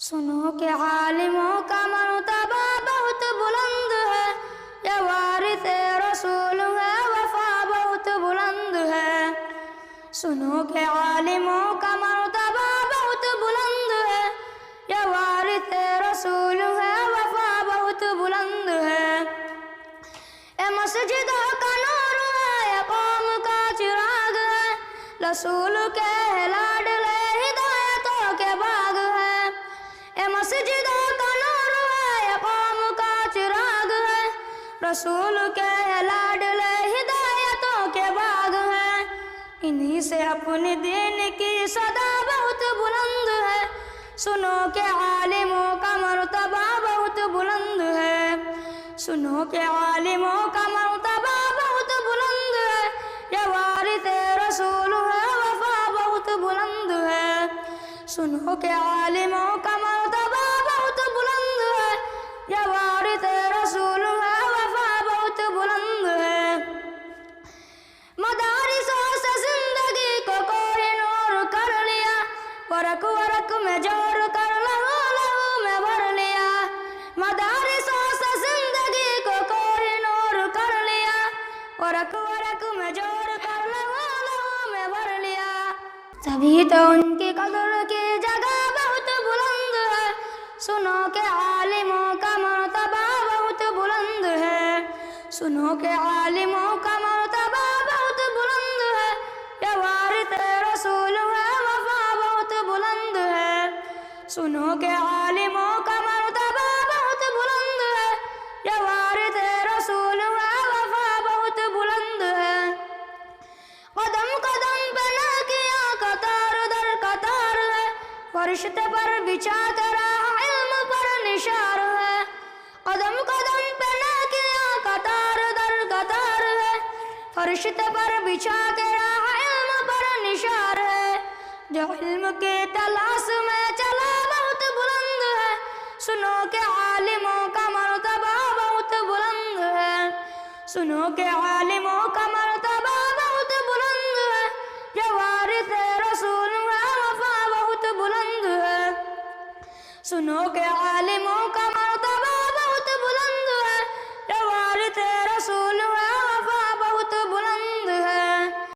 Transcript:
سنو کہ عالموں کا مرتبہ بہت بلند ہے، یہ وارث رسول ہے، وفا بہت بلند ہے۔ سنو کہ عالموں کا مرتبہ بہت بلند ہے، یہ وارث رسول ہے، وفا بہت بلند ہے۔ یہ مسجدوں کا نور ہے، یہ قوم کا چراغ ہے، رسول کے لاڈلے ہدایتوں کے باغ ہے۔ یہ مسجدوں کا نور ہے، یہ قوم کا چراغ ہے، رسول کے لاڈلے ہدایتوں کے باغ ہے۔ انہی سے اپنے دین کی صدا بہت بلند ہے، سنو کہ عالموں کا مرتبہ بہت بلند ہے۔ سنو کہ عالموں کا مرتبہ بہت بلند ہے، یہ وارث رسول ہے، وفا بہت بلند ہے۔ سنو کہ عالموں کا مرتبہ بہت بلند ہے، یہ وارث رسول ہے، وفا بہت بلند ہے۔ مدارسوں سے زندگی کو کوئی نور کر لیا، ورق ورق میں جوڑ کر لہو لہو میں بھر لیا۔ مدارسوں سے زندگی کو کوئی نور کر لیا، ورق ورق میں جوڑ کر لہو لہو میں بھر لیا۔ تبھی تو ان کی قدر کی جگہ بہت بلند ہے، سنو کہ عالموں کا مرتبہ بہت بلند ہے۔ سنو کہ عالموں کا مرتبہ بہت بلند ہے، یہ وارث رسول ہے، وفا بہت بلند ہے۔ سنو کہ عالموں کا مرتبہ بہت بلند ہے، یہ وارث رسول ہے، وفا بہت بلند ہے۔ قدم قدم پہ نیکیاں قطار در قطار ہے، فرشت پر بچھا تیرا علم پر نثار ہے۔ قدم قدم پہ نیکیاں قطار در قطار ہے، فرشت پر بچھا تیرا علم پر نثار ہے۔ جو علم کی تلاش میں چلا بہت بلند ہے، سنو کہ عالموں کا مرتبہ بہت بلند ہے۔ سنو کہ عالموں کا مرتبہ بہت بلند ہے، یہ وارث رسول ہے، وفا بہت بلند ہے۔ سنو کہ عالموں کا مرتبہ